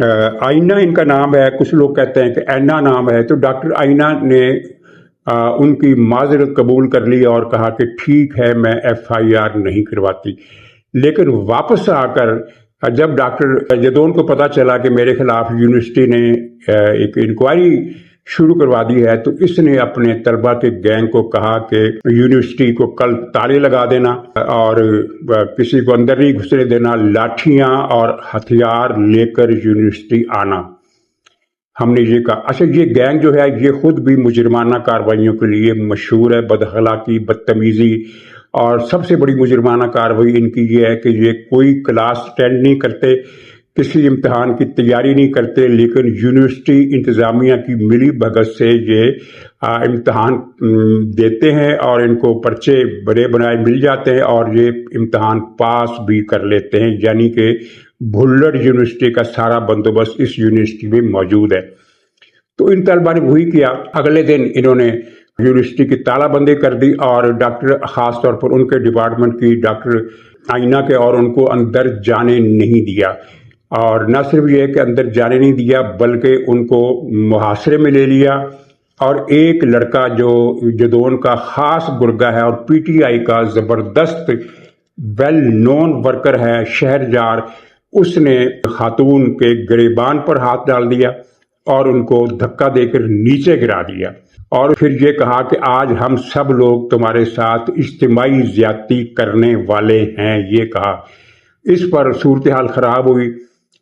آئینہ ان کا نام ہے، کچھ لوگ کہتے ہیں کہ اینا نام ہے. تو ڈاکٹر آئینہ نے ان کی معذرت قبول کر لی اور کہا کہ ٹھیک ہے میں FIR نہیں کرواتی. لیکن واپس آ کر جب ڈاکٹر جدون کو پتا چلا کہ میرے خلاف یونیورسٹی نے ایک انکوائری شروع کروا دی ہے، تو اس نے اپنے طلبہ کے گینگ کو کہا کہ یونیورسٹی کو کل تالے لگا دینا اور کسی کو اندر نہیں گھسنے دینا، لاٹھیاں اور ہتھیار لے کر یونیورسٹی آنا. ہم نے یہ کہا. اچھا، یہ گینگ جو ہے یہ خود بھی مجرمانہ کارروائیوں کے لیے مشہور ہے، بد اخلاقی، بدتمیزی، اور سب سے بڑی مجرمانہ کارروائی ان کی یہ ہے کہ یہ کوئی کلاس اٹینڈ نہیں کرتے، کسی امتحان کی تیاری نہیں کرتے، لیکن یونیورسٹی انتظامیہ کی ملی بھگت سے یہ امتحان دیتے ہیں اور ان کو پرچے بڑے بنائے مل جاتے ہیں اور یہ امتحان پاس بھی کر لیتے ہیں. یعنی کہ بھلڑ یونیورسٹی کا سارا بندوبست اس یونیورسٹی میں موجود ہے. تو ان طلبا نے وہی کیا. اگلے دن انہوں نے یونیورسٹی کی تالہ بندی کر دی اور ڈاکٹر، خاص طور پر ان کے ڈپارٹمنٹ کی ڈاکٹر آئینہ کے، اور ان کو اندر جانے نہیں دیا. اور نہ صرف یہ کہ اندر جانے نہیں دیا بلکہ ان کو محاصرے میں لے لیا. اور ایک لڑکا جو جدون کا خاص گرگا ہے اور PTI کا زبردست ویل نون ورکر ہے، شہرجار، اس نے خاتون کے گریبان پر ہاتھ ڈال دیا اور ان کو دھکا دے کر نیچے گرا دیا اور پھر یہ کہا کہ آج ہم سب لوگ تمہارے ساتھ اجتماعی زیادتی کرنے والے ہیں. یہ کہا. اس پر صورتحال خراب ہوئی.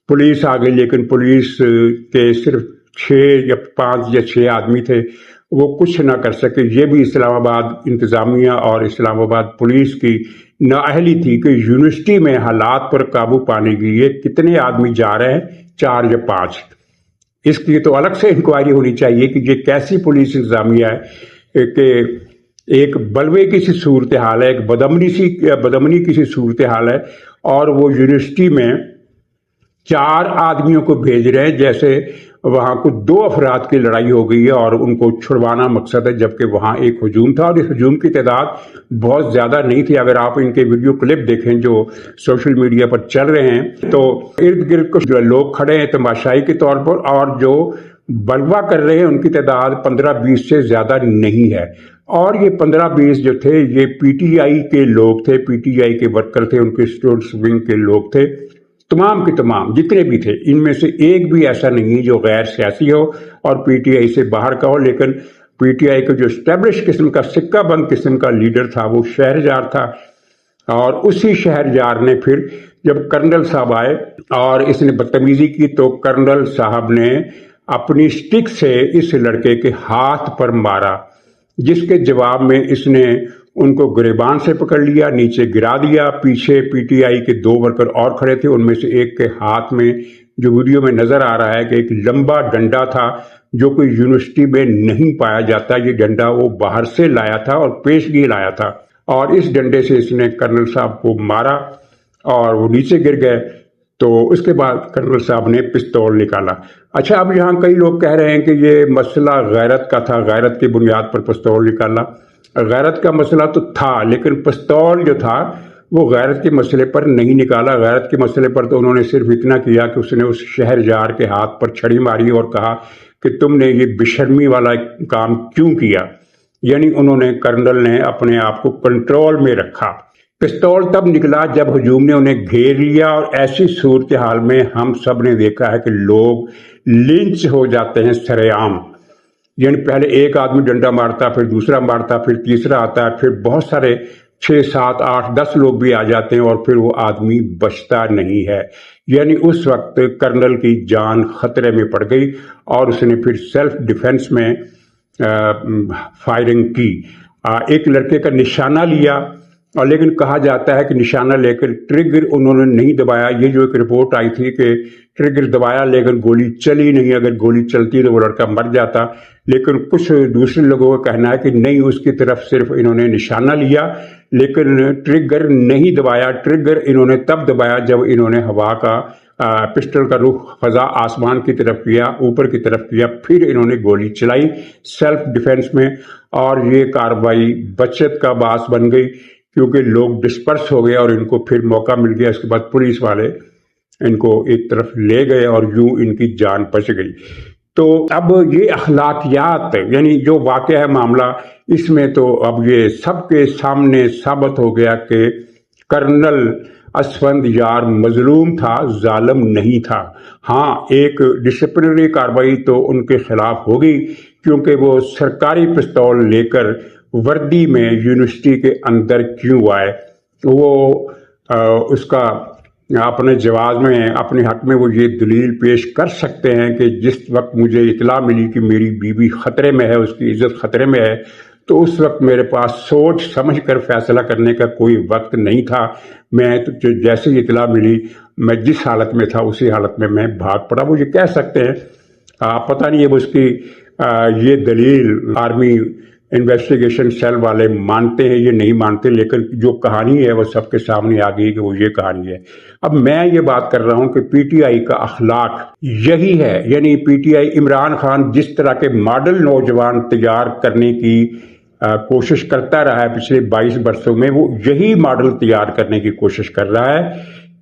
پولیس آ گئی، لیکن پولیس کے صرف 5 یا 6 آدمی تھے، وہ کچھ نہ کر سکے. یہ بھی اسلام آباد انتظامیہ اور اسلام آباد پولیس کی نااہلی تھی کہ یونیورسٹی میں حالات پر قابو پانے کے لیے کتنے آدمی جا رہے ہیں، 4 یا 5. اس کی تو الگ سے انکوائری ہونی چاہیے کہ یہ کیسی پولیس انتظامیہ ہے کہ ایک بلوے کی سی صورتحال ہے، ایک بدامنی کی سی صورتحال ہے، اور وہ یونیورسٹی میں 4 آدمیوں کو بھیج رہے ہیں جیسے وہاں کچھ 2 افراد کی لڑائی ہو گئی ہے اور ان کو چھڑوانا مقصد ہے، جبکہ وہاں ایک ہجوم تھا اور اس ہجوم کی تعداد بہت زیادہ نہیں تھی. اگر آپ ان کے ویڈیو کلپ دیکھیں جو سوشل میڈیا پر چل رہے ہیں تو ارد گرد کچھ لوگ کھڑے ہیں تماشائی کے طور پر، اور جو بلوا کر رہے ہیں ان کی تعداد 15-20 سے زیادہ نہیں ہے. اور یہ 15-20 جو تھے یہ PTI کے لوگ تھے، PTI کے ورکر تھے، ان کے اسٹوڈنٹس ونگ کے لوگ تھے. تمام کے تمام جتنے بھی تھے ان میں سے ایک بھی ایسا نہیں جو غیر سیاسی ہو اور PTI سے باہر کا ہو. لیکن PTI کا جو اسٹیبلش قسم کا سکہ بند قسم کا لیڈر تھا وہ شہرجار تھا. اور اسی شہرجار نے پھر جب کرنل صاحب آئے اور اس نے بدتمیزی کی تو کرنل صاحب نے اپنی سٹک سے اس لڑکے کے ہاتھ پر مارا، جس کے جواب میں اس نے ان کو گریبان سے پکڑ لیا، نیچے گرا دیا. پیچھے PTI کے 2 ورکر اور کھڑے تھے، ان میں سے ایک کے ہاتھ میں جو ویڈیو میں نظر آ رہا ہے کہ ایک لمبا ڈنڈا تھا جو کوئی یونیورسٹی میں نہیں پایا جاتا. یہ ڈنڈا وہ باہر سے لایا تھا اور پیشگی لایا تھا، اور اس ڈنڈے سے اس نے کرنل صاحب کو مارا اور وہ نیچے گر گئے. تو اس کے بعد کرنل صاحب نے پستول نکالا. اچھا، اب یہاں کئی لوگ کہہ رہے ہیں کہ یہ مسئلہ غیرت کا تھا، غیرت کی بنیاد پر پستول نکالا. غیرت کا مسئلہ تو تھا، لیکن پستول جو تھا وہ غیرت کے مسئلے پر نہیں نکالا. غیرت کے مسئلے پر تو انہوں نے صرف اتنا کیا کہ اس نے اس شہرجار کے ہاتھ پر چھڑی ماری اور کہا کہ تم نے یہ بے شرمی والا کام کیوں کیا. یعنی انہوں نے، کرنل نے اپنے آپ کو کنٹرول میں رکھا. پستول تب نکلا جب ہجوم نے انہیں گھیر لیا، اور ایسی صورتحال میں ہم سب نے دیکھا ہے کہ لوگ لنچ ہو جاتے ہیں سرے عام. یعنی پہلے ایک آدمی ڈنڈا مارتا، پھر دوسرا مارتا، پھر تیسرا آتا ہے، پھر بہت سارے 6, 7, 8, 10 لوگ بھی آ جاتے ہیں اور پھر وہ آدمی بچتا نہیں ہے. یعنی اس وقت کرنل کی جان خطرے میں پڑ گئی اور اس نے پھر سیلف ڈیفenس میں فائرنگ کی. ایک لڑکے کا نشانہ لیا، اور لیکن کہا جاتا ہے کہ نشانہ لے کر ٹریگر انہوں نے نہیں دبایا. یہ جو ایک رپورٹ آئی تھی کہ ٹریگر دبایا لیکن گولی چلی نہیں، اگر گولی چلتی تو وہ لڑکا مر جاتا. لیکن کچھ دوسرے لوگوں کا کہنا ہے کہ نہیں، اس کی طرف صرف انہوں نے نشانہ لیا لیکن ٹریگر نہیں دبایا. ٹریگر انہوں نے تب دبایا جب انہوں نے ہوا کا پسٹل کا رخ فضا آسمان کی طرف کیا، اوپر کی طرف کیا، پھر انہوں نے گولی چلائی سیلف ڈیفenس میں. اور یہ کارروائی بچت کا باعث بن گئی کیونکہ لوگ ڈسپرس ہو گئے اور ان کو پھر موقع مل گیا. اس کے بعد پولیس والے ان کو ایک طرف لے گئے اور یوں ان کی جان بچ گئی۔ تو اب یہ اخلاقیات یعنی جو واقعہ ہے معاملہ، اس میں تو اب یہ سب کے سامنے ثابت ہو گیا کہ کرنل اسفند یار مظلوم تھا، ظالم نہیں تھا۔ ہاں، ایک ڈسپلنری کارروائی تو ان کے خلاف ہوگی کیونکہ وہ سرکاری پستول لے کر وردی میں یونیورسٹی کے اندر کیوں آئے۔ وہ اس کا اپنے جواز میں اپنے حق میں وہ یہ دلیل پیش کر سکتے ہیں کہ جس وقت مجھے اطلاع ملی کہ میری بیوی خطرے میں ہے، اس کی عزت خطرے میں ہے، تو اس وقت میرے پاس سوچ سمجھ کر فیصلہ کرنے کا کوئی وقت نہیں تھا۔ میں تو جیسے ہی اطلاع ملی، میں جس حالت میں تھا اسی حالت میں بھاگ پڑا۔ وہ یہ کہہ سکتے ہیں، پتہ نہیں اب اس کی یہ دلیل آرمی انویسٹیگیشن سیل والے مانتے ہیں یہ نہیں مانتے، لیکن جو کہانی ہے وہ سب کے سامنے آ گئی کہ وہ یہ کہانی ہے۔ اب میں یہ بات کر رہا ہوں کہ پی ٹی آئی کا اخلاق یہی ہے، یعنی P T I Imran Khan جس طرح کے ماڈل نوجوان تیار کرنے کی کوشش کرتا رہا ہے پچھلے 22 برسوں میں، وہ یہی ماڈل تیار کرنے کی کوشش کر رہا ہے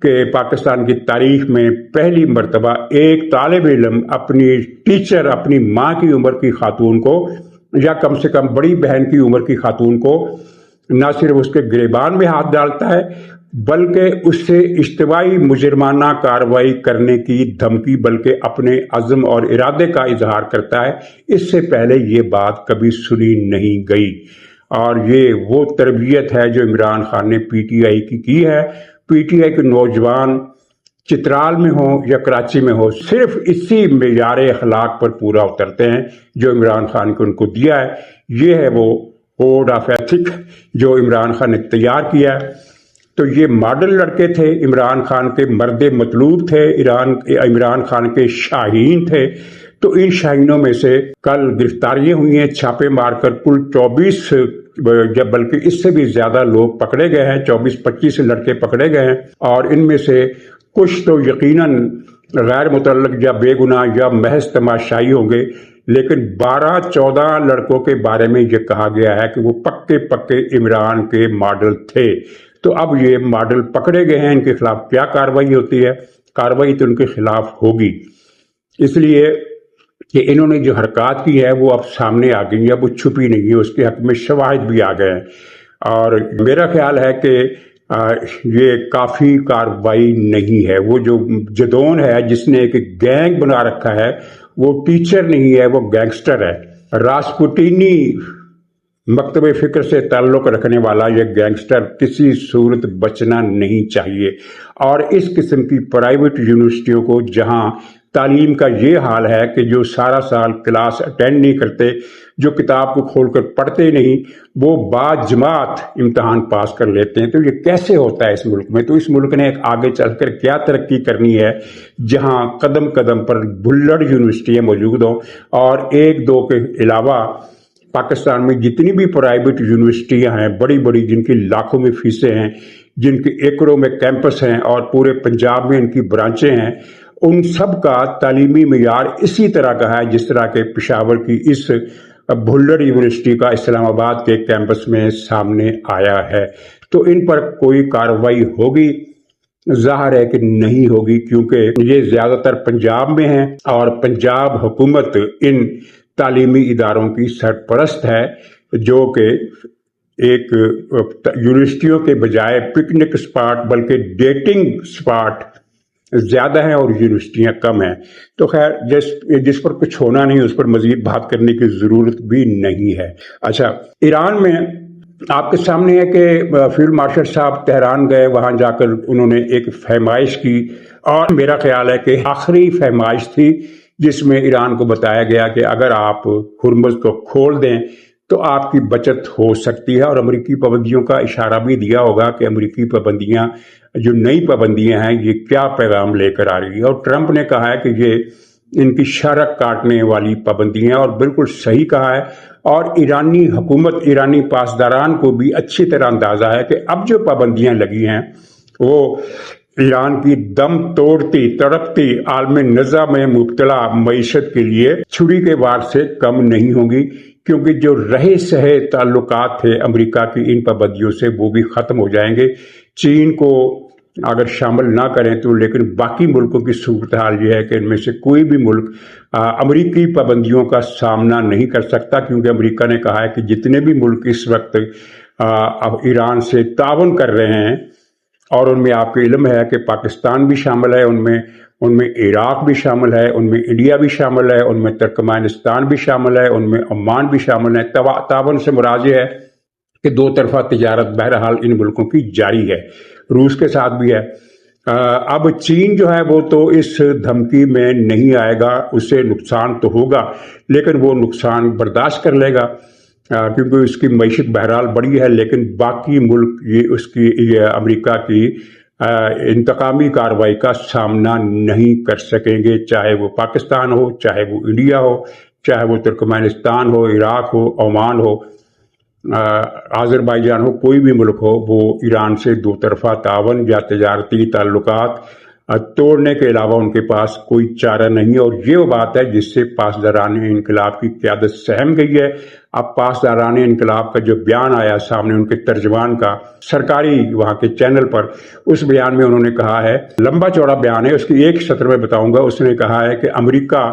کہ پاکستان کی تاریخ میں پہلی مرتبہ ایک طالب علم اپنی ٹیچر، اپنی ماں کی عمر کی خاتون کو یا کم سے کم بڑی بہن کی عمر کی خاتون کو نہ صرف اس کے گریبان میں ہاتھ ڈالتا ہے بلکہ اس سے اجتماعی مجرمانہ کارروائی کرنے کی دھمکی، بلکہ اپنے عزم اور ارادے کا اظہار کرتا ہے۔ اس سے پہلے یہ بات کبھی سنی نہیں گئی، اور یہ وہ تربیت ہے جو عمران خان نے پی ٹی آئی کی ہے۔ پی ٹی آئی کے نوجوان چترال میں ہوں یا کراچی میں ہو، صرف اسی معیار اخلاق پر پورا اترتے ہیں جو عمران خان کو ان کو دیا ہے۔ یہ ہے وہ کوڈ آف ایتھک جو عمران خان نے تیار کیا ہے۔ تو یہ ماڈل لڑکے تھے، عمران خان کے مرد مطلوب تھے، عمران خان کے شاہین تھے۔ تو ان شاہینوں میں سے کل گرفتاریاں ہوئی ہیں، چھاپے مار کر کل 24 بلکہ اس سے بھی زیادہ لوگ پکڑے گئے ہیں، 24-25 لڑکے پکڑے گئے ہیں، اور ان میں سے کچھ تو یقیناً غیر متعلق یا بے گناہ یا محض تماشائی ہوں گے، لیکن 12-14 لڑکوں کے بارے میں یہ کہا گیا ہے کہ وہ پکے عمران کے ماڈل تھے۔ تو اب یہ ماڈل پکڑے گئے ہیں، ان کے خلاف کیا کارروائی ہوتی ہے؟ کارروائی تو ان کے خلاف ہوگی، اس لیے کہ انہوں نے جو حرکات کی ہے وہ اب سامنے آ گئی ہیں، اب وہ چھپی نہیں ہے، اس کے حق میں شواہد بھی آ گئے ہیں۔ اور میرا خیال ہے کہ یہ کافی کارروائی نہیں ہے۔ وہ جو جدون ہے جس نے ایک گینگ بنا رکھا ہے، وہ ٹیچر نہیں ہے، وہ گینگسٹر ہے۔ راسپوٹینی مکتب فکر سے تعلق رکھنے والا یہ گینگسٹر کسی صورت بچنا نہیں چاہیے۔ اور اس قسم کی پرائیویٹ یونیورسٹیوں کو جہاں تعلیم کا یہ حال ہے کہ جو سارا سال کلاس اٹینڈ نہیں کرتے، جو کتاب کو کھول کر پڑھتے نہیں، وہ باجماعت امتحان پاس کر لیتے ہیں، تو یہ کیسے ہوتا ہے اس ملک میں؟ تو اس ملک نے ایک آگے چل کر کیا ترقی کرنی ہے جہاں قدم قدم پر بلڑ یونیورسٹیاں موجود ہوں، اور ایک دو کے علاوہ پاکستان میں جتنی بھی پرائیویٹ یونیورسٹیاں ہیں بڑی بڑی، جن کی لاکھوں میں فیسیں ہیں، جن کے ایکڑوں میں کیمپس ہیں، اور پورے پنجاب میں ان کی برانچیں ہیں، ان سب کا تعلیمی معیار اسی طرح کا ہے جس طرح کے پشاور کی اس بھلڑ یونیورسٹی کا اسلام آباد کے کیمپس میں سامنے آیا ہے۔ تو ان پر کوئی کارروائی ہوگی؟ ظاہر ہے کہ نہیں ہوگی، کیونکہ یہ زیادہ تر پنجاب میں ہیں، اور پنجاب حکومت ان تعلیمی اداروں کی سرپرست ہے، جو کہ ایک یونیورسٹیوں کے بجائے پکنک سپاٹ بلکہ ڈیٹنگ سپاٹ زیادہ ہیں اور یونیورسٹیاں کم ہیں۔ تو خیر، جس پر کچھ ہونا نہیں اس پر مزید بات کرنے کی ضرورت بھی نہیں ہے۔ اچھا، ایران میں آپ کے سامنے ہے کہ فیلڈ مارشل صاحب تہران گئے، وہاں جا کر انہوں نے ایک فہمائش کی، اور میرا خیال ہے کہ آخری فہمائش تھی جس میں ایران کو بتایا گیا کہ اگر آپ ہرمز کو کھول دیں تو آپ کی بچت ہو سکتی ہے، اور امریکی پابندیوں کا اشارہ بھی دیا ہوگا کہ امریکی پابندیاں، جو نئی پابندیاں ہیں، یہ کیا پیغام لے کر آ رہی ہے۔ اور ٹرمپ نے کہا ہے کہ یہ ان کی شرک کاٹنے والی پابندیاں ہیں، اور بالکل صحیح کہا ہے۔ اور ایرانی حکومت، ایرانی پاسداران کو بھی اچھی طرح اندازہ ہے کہ اب جو پابندیاں لگی ہیں وہ ایران کی دم توڑتی تڑپتی عالم نزا میں مبتلا معیشت کے لیے چھری کے وار سے کم نہیں ہوں گی، کیونکہ جو رہے سہے تعلقات تھے امریکہ کی ان پابندیوں سے وہ بھی ختم ہو جائیں گے۔ چین کو اگر شامل نہ کریں تو، لیکن باقی ملکوں کی صورتحال یہ ہے کہ ان میں سے کوئی بھی ملک امریکی پابندیوں کا سامنا نہیں کر سکتا، کیونکہ امریکہ نے کہا ہے کہ جتنے بھی ملک اس وقت ایران سے تعاون کر رہے ہیں، اور ان میں آپ کو علم ہے کہ پاکستان بھی شامل ہے، ان میں عراق بھی شامل ہے، ان میں انڈیا بھی شامل ہے، ان میں ترکمانستان بھی شامل ہے، ان میں عمان بھی شامل ہے۔ تعاون سے مراد یہ ہے کہ دو طرفہ تجارت بہرحال ان ملکوں کی جاری ہے، روس کے ساتھ بھی ہے۔ اب چین جو ہے وہ تو اس دھمکی میں نہیں آئے گا، اسے نقصان تو ہوگا لیکن وہ نقصان برداشت کر لے گا، کیونکہ اس کی معیشت بہرحال بڑی ہے، لیکن باقی ملک یہ امریکہ کی انتقامی کارروائی کا سامنا نہیں کر سکیں گے، چاہے وہ پاکستان ہو، چاہے وہ انڈیا ہو، چاہے وہ ترکمانستان ہو، عراق ہو، عمان ہو، آذربائیجان ہو، کوئی بھی ملک ہو، وہ ایران سے دو طرفہ تعاون یا تجارتی تعلقات توڑنے کے علاوہ ان کے پاس کوئی چارہ نہیں۔ اور یہ وہ بات ہے جس سے پاسداران انقلاب کی قیادت سہم گئی ہے۔ اب پاسداران انقلاب کا جو بیان آیا سامنے ان کے ترجمان کا سرکاری وہاں کے چینل پر، اس بیان میں انہوں نے کہا ہے، لمبا چوڑا بیان ہے، اس کی ایک سطر میں بتاؤں گا، اس نے کہا ہے کہ امریکہ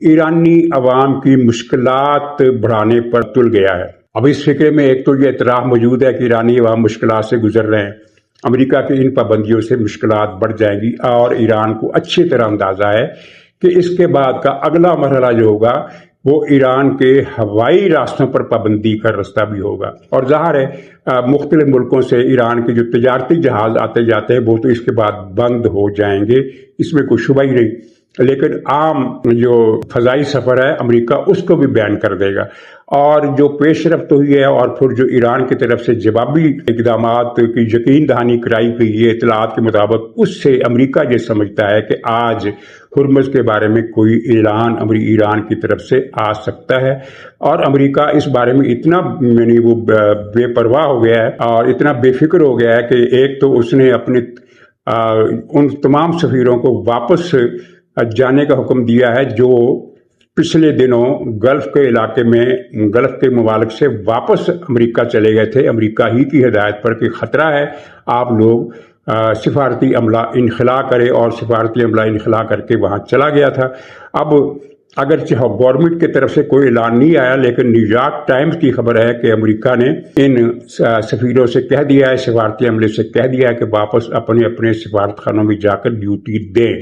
ایرانی عوام کی مشکلات بڑھانے پر تل گیا ہے۔ اب اس فکرے میں ایک تو یہ اعتراف موجود ہے کہ ایرانی عوام مشکلات سے گزر رہے ہیں، امریکہ کی ان پابندیوں سے مشکلات بڑھ جائیں گی، اور ایران کو اچھی طرح اندازہ ہے کہ اس کے بعد کا اگلا مرحلہ جو ہوگا وہ ایران کے ہوائی راستوں پر پابندی کا راستہ بھی ہوگا۔ اور ظاہر ہے مختلف ملکوں سے ایران کے جو تجارتی جہاز آتے جاتے ہیں وہ تو اس کے بعد بند ہو جائیں گے، اس میں کوئی شبہ ہی نہیں، لیکن عام جو فضائی سفر ہے امریکہ اس کو بھی بین کر دے گا۔ اور جو پیش رفت ہوئی ہے اور پھر جو ایران کی طرف سے جوابی اقدامات کی یقین دہانی کرائی گئی ہے اطلاعات کے مطابق، اس سے امریکہ یہ سمجھتا ہے کہ آج ہرمز کے بارے میں کوئی اعلان ایران کی طرف سے آ سکتا ہے، اور امریکہ اس بارے میں اتنا یعنی وہ بے پرواہ ہو گیا ہے اور اتنا بے فکر ہو گیا ہے کہ ایک تو اس نے اپنے ان تمام سفیروں کو واپس جانے کا حکم دیا ہے جو پچھلے دنوں گلف کے علاقے میں گلف کے ممالک سے واپس امریکہ چلے گئے تھے، امریکہ ہی کی ہدایت پر کہ خطرہ ہے، آپ لوگ سفارتی عملہ انخلا کرے، اور سفارتی عملہ انخلا کر کے وہاں چلا گیا تھا۔ اب اگرچہ گورنمنٹ کی طرف سے کوئی اعلان نہیں آیا، لیکن نیو یارک ٹائمز کی خبر ہے کہ امریکہ نے ان سفیروں سے کہہ دیا ہے، سفارتی عملے سے کہہ دیا ہے کہ واپس اپنے اپنے سفارت خانوں میں جا کر ڈیوٹی دیں۔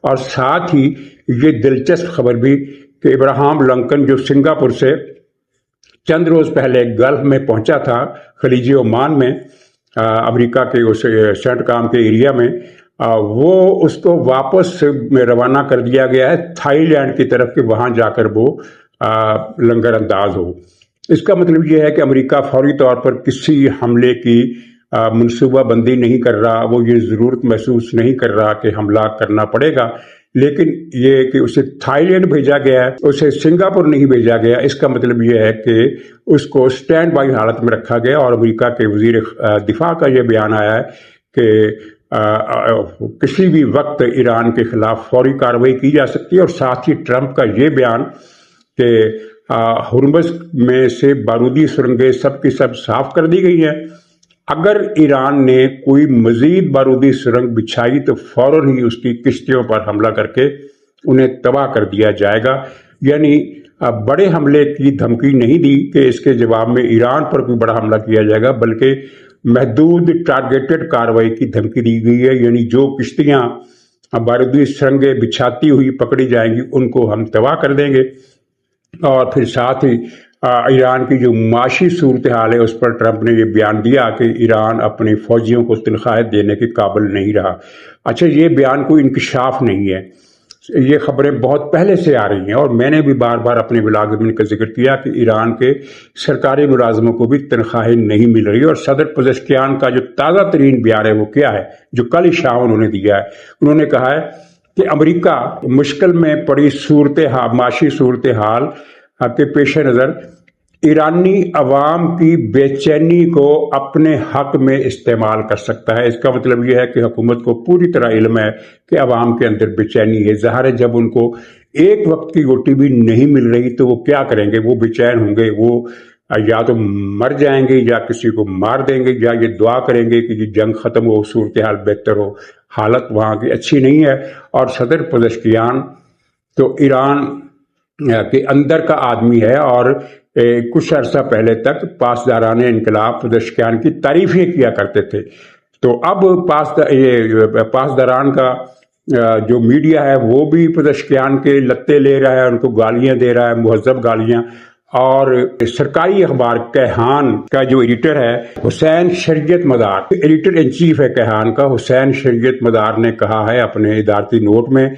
اور ساتھ ہی یہ دلچسپ خبر بھی کہ ابراہم لنکن جو سنگاپور سے چند روز پہلے گلف میں پہنچا تھا، خلیج عمان میں، امریکہ کے اس سینٹ کام کے ایریا میں، وہ اس کو واپس روانہ کر دیا گیا ہے تھائی لینڈ کی طرف کہ وہاں جا کر وہ لنگر انداز ہو۔ اس کا مطلب یہ ہے کہ امریکہ فوری طور پر کسی حملے کی منصوبہ بندی نہیں کر رہا، وہ یہ ضرورت محسوس نہیں کر رہا کہ حملہ کرنا پڑے گا، لیکن یہ کہ اسے تھائی لینڈ بھیجا گیا ہے، اسے سنگاپور نہیں بھیجا گیا، اس کا مطلب یہ ہے کہ اس کو سٹینڈ بائی حالت میں رکھا گیا۔ اور امریکہ کے وزیر دفاع کا یہ بیان آیا ہے کہ کسی بھی وقت ایران کے خلاف فوری کارروائی کی جا سکتی ہے۔ اور ساتھ ہی ٹرمپ کا یہ بیان کہ ہرمز میں سے بارودی سرنگیں سب کی سب صاف کر دی گئی ہیں، اگر ایران نے کوئی مزید بارودی سرنگ بچھائی تو فوراً ہی اس کی کشتیوں پر حملہ کر کے انہیں تباہ کر دیا جائے گا۔ یعنی بڑے حملے کی دھمکی نہیں دی کہ اس کے جواب میں ایران پر کوئی بڑا حملہ کیا جائے گا، بلکہ محدود ٹارگیٹڈ کارروائی کی دھمکی دی گئی ہے، یعنی جو کشتیاں بارودی سرنگیں بچھاتی ہوئی پکڑی جائیں گی ان کو ہم تباہ کر دیں گے۔ اور پھر ساتھ ہی ایران کی جو معاشی صورتحال ہے اس پر ٹرمپ نے یہ بیان دیا کہ ایران اپنے فوجیوں کو تنخواہیں دینے کے قابل نہیں رہا۔ اچھا، یہ بیان کوئی انکشاف نہیں ہے، یہ خبریں بہت پہلے سے آ رہی ہیں، اور میں نے بھی بار بار اپنے بلاگ میں کا ذکر کیا کہ ایران کے سرکاری ملازموں کو بھی تنخواہیں نہیں مل رہی۔ اور صدر پزشکیان کا جو تازہ ترین بیان ہے وہ کیا ہے، جو کل ہی شام انہوں نے دیا ہے، انہوں نے کہا ہے کہ امریکہ مشکل میں پڑی معاشی صورتحال کے پیش نظر ایرانی عوام کی بے چینی کو اپنے حق میں استعمال کر سکتا ہے۔ اس کا مطلب یہ ہے کہ حکومت کو پوری طرح علم ہے کہ عوام کے اندر بے چینی ہے۔ ظاہر ہے جب ان کو ایک وقت کی روٹی بھی نہیں مل رہی تو وہ کیا کریں گے، وہ بے چین ہوں گے، وہ یا تو مر جائیں گے یا کسی کو مار دیں گے، یا یہ دعا کریں گے کہ یہ جنگ ختم ہو، صورتحال بہتر ہو۔ حالت وہاں کی اچھی نہیں ہے، اور صدر پزشکیان تو ایران کے اندر کا آدمی ہے، اور کچھ عرصہ پہلے تک پاسداران انقلاب پزشکیان کی تعریفیں کیا کرتے تھے۔ تو اب پاسداران کا جو میڈیا ہے وہ بھی پزشکیان کے لتے لے رہا ہے، ان کو گالیاں دے رہا ہے، مہذب گالیاں۔ اور سرکاری اخبار کیہان کا جو ایڈیٹر ہے حسین شریعت مدار، ایڈیٹر ان چیف ہے کیہان کا، حسین شریعت مدار نے کہا ہے اپنے ادارتی نوٹ میں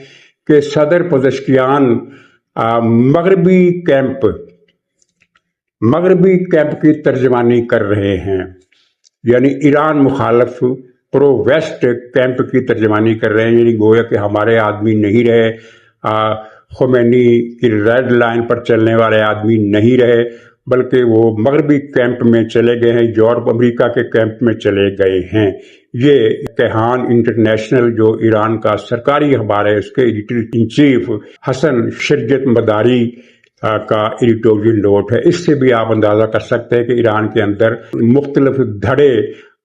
کہ صدر پزشکیان مغربی کیمپ کی ترجمانی کر رہے ہیں، یعنی ایران مخالف پرو ویسٹ کیمپ کی ترجمانی کر رہے ہیں، یعنی گویا کہ ہمارے آدمی نہیں رہے، خمینی کی ریڈ لائن پر چلنے والے آدمی نہیں رہے، بلکہ وہ مغربی کیمپ میں چلے گئے ہیں، یورپ امریکہ کے کیمپ میں چلے گئے ہیں۔ یہ کیہان انٹرنیشنل جو ایران کا سرکاری اخبار ہے اس کے ایڈیٹر ان چیف حسن شریعت مداری کا ایڈیٹوریل نوٹ ہے۔ اس سے بھی آپ اندازہ کر سکتے ہیں کہ ایران کے اندر مختلف دھڑے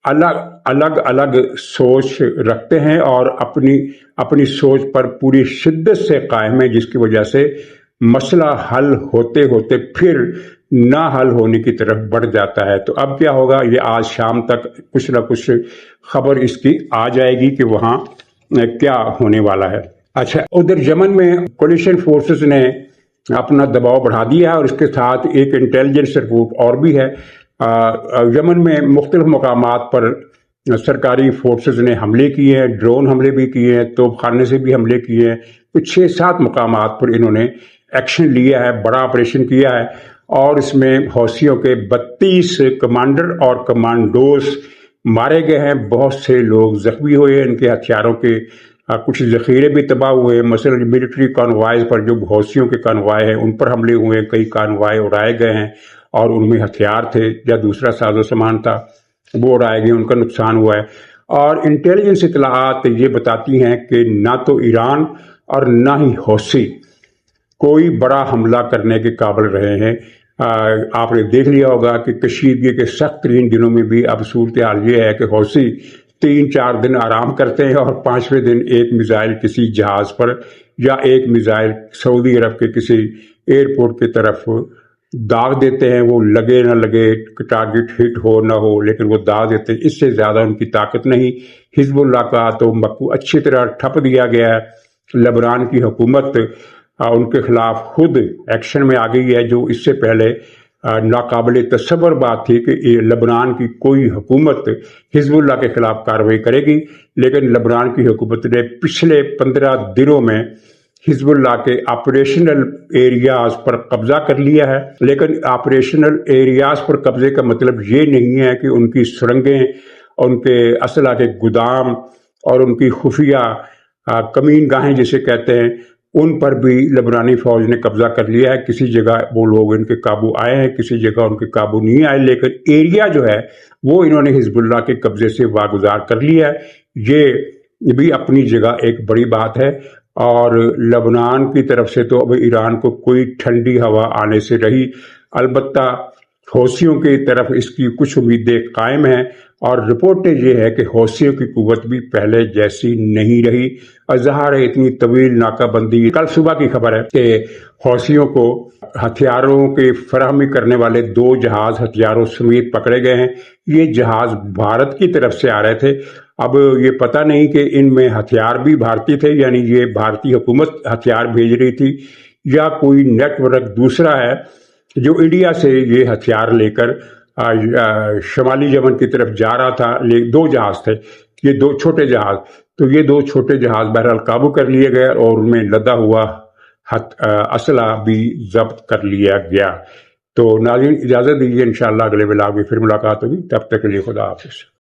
الگ سوچ رکھتے ہیں اور اپنی سوچ پر پوری شدت سے قائم ہے، جس کی وجہ سے مسئلہ حل ہوتے ہوتے پھر نہ حل ہونے کی طرف بڑھ جاتا ہے۔ تو اب کیا ہوگا، یہ آج شام تک کچھ نہ کچھ خبر اس کی آ جائے گی کہ وہاں کیا ہونے والا ہے۔ اچھا، ادھر یمن میں کولیشن فورسز نے اپنا دباؤ بڑھا دیا ہے، اور اس کے ساتھ ایک انٹیلیجنس رپورٹ اور بھی ہے۔ یمن میں مختلف مقامات پر سرکاری فورسز نے حملے کیے ہیں، ڈرون حملے بھی کیے ہیں، توپ خانے سے بھی حملے کیے ہیں، کچھ 6-7 مقامات پر انہوں نے ایکشن لیا ہے، بڑا آپریشن کیا ہے، اور اس میں حوثیوں کے 32 کمانڈر اور کمانڈوز مارے گئے ہیں، بہت سے لوگ زخمی ہوئے ہیں، ان کے ہتھیاروں کے کچھ ذخیرے بھی تباہ ہوئے ہیں، مثلا ملٹری کانوائز پر جو حوثیوں کے کانوائے ہیں ان پر حملے ہوئے ہیں، کئی کانوائے اڑائے گئے ہیں، اور ان میں ہتھیار تھے یا دوسرا ساز و سامان تھا وہ اڑائے گئے، ان کا نقصان ہوا ہے۔ اور انٹیلیجنس اطلاعات یہ بتاتی ہیں کہ نہ تو ایران اور نہ ہی حوثی کوئی بڑا حملہ کرنے کے قابل رہے ہیں۔ آپ نے دیکھ لیا ہوگا کہ کشیدگی کے سخت ترین دنوں میں بھی اب صورتحال یہ ہے کہ حوثی 3-4 دن آرام کرتے ہیں اور 5ویں دن ایک میزائل کسی جہاز پر یا ایک میزائل سعودی عرب کے کسی ایئرپورٹ کی طرف داغ دیتے ہیں، وہ لگے نہ لگے، ٹارگٹ ہٹ ہو نہ ہو، لیکن وہ داغ دیتے ہیں، اس سے زیادہ ان کی طاقت نہیں۔ حزب اللہ کا تو مکو اچھی طرح ٹھپ دیا گیا ہے، لبنان کی حکومت ان کے خلاف خود ایکشن میں آ گئی ہے، جو اس سے پہلے ناقابل تصور بات تھی کہ لبنان کی کوئی حکومت حزب اللہ کے خلاف کارروائی کرے گی، لیکن لبنان کی حکومت نے پچھلے 15 دنوں میں حزب اللہ کے آپریشنل ایریاز پر قبضہ کر لیا ہے۔ لیکن آپریشنل ایریاز پر قبضے کا مطلب یہ نہیں ہے کہ ان کی سرنگیں، ان کے اسلحہ کے گودام اور ان کی خفیہ کمین گاہیں جسے کہتے ہیں، ان پر بھی لبنانی فوج نے قبضہ کر لیا ہے۔ کسی جگہ وہ لوگ ان کے قابو آئے ہیں، کسی جگہ ان کے قابو نہیں آئے، لیکن ایریا جو ہے وہ انہوں نے حزب اللہ کے قبضے سے واگزار کر لیا ہے۔ یہ بھی اپنی جگہ ایک بڑی بات ہے، اور لبنان کی طرف سے تو اب ایران کو کوئی ٹھنڈی ہوا آنے سے رہی، البتہ حوثیوں کی طرف اس کی کچھ امیدیں قائم ہیں، اور رپورٹیں یہ ہے کہ حوثیوں کی قوت بھی پہلے جیسی نہیں رہی۔ ظاہر ہے اتنی طویل ناکہ بندی، کل صبح کی خبر ہے کہ حوثیوں کو ہتھیاروں کی فراہمی کرنے والے 2 جہاز ہتھیاروں سمیت پکڑے گئے ہیں۔ یہ جہاز بھارت کی طرف سے آ رہے تھے، اب یہ پتہ نہیں کہ ان میں ہتھیار بھی بھارتی تھے، یعنی یہ بھارتی حکومت ہتھیار بھیج رہی تھی، یا کوئی نیٹ ورک دوسرا ہے جو انڈیا سے یہ ہتھیار لے کر شمالی یمن کی طرف جا رہا تھا۔ 2 جہاز تھے، یہ 2 چھوٹے جہاز، تو یہ 2 چھوٹے جہاز بہرحال قابو کر لیے گئے، اور ان میں لدا ہوا اسلحہ بھی ضبط کر لیا گیا۔ تو ناظرین اجازت دیجیے، انشاءاللہ اگلے ولاگ میں پھر ملاقات ہوگی، تب تک کے لیے خدا حافظ۔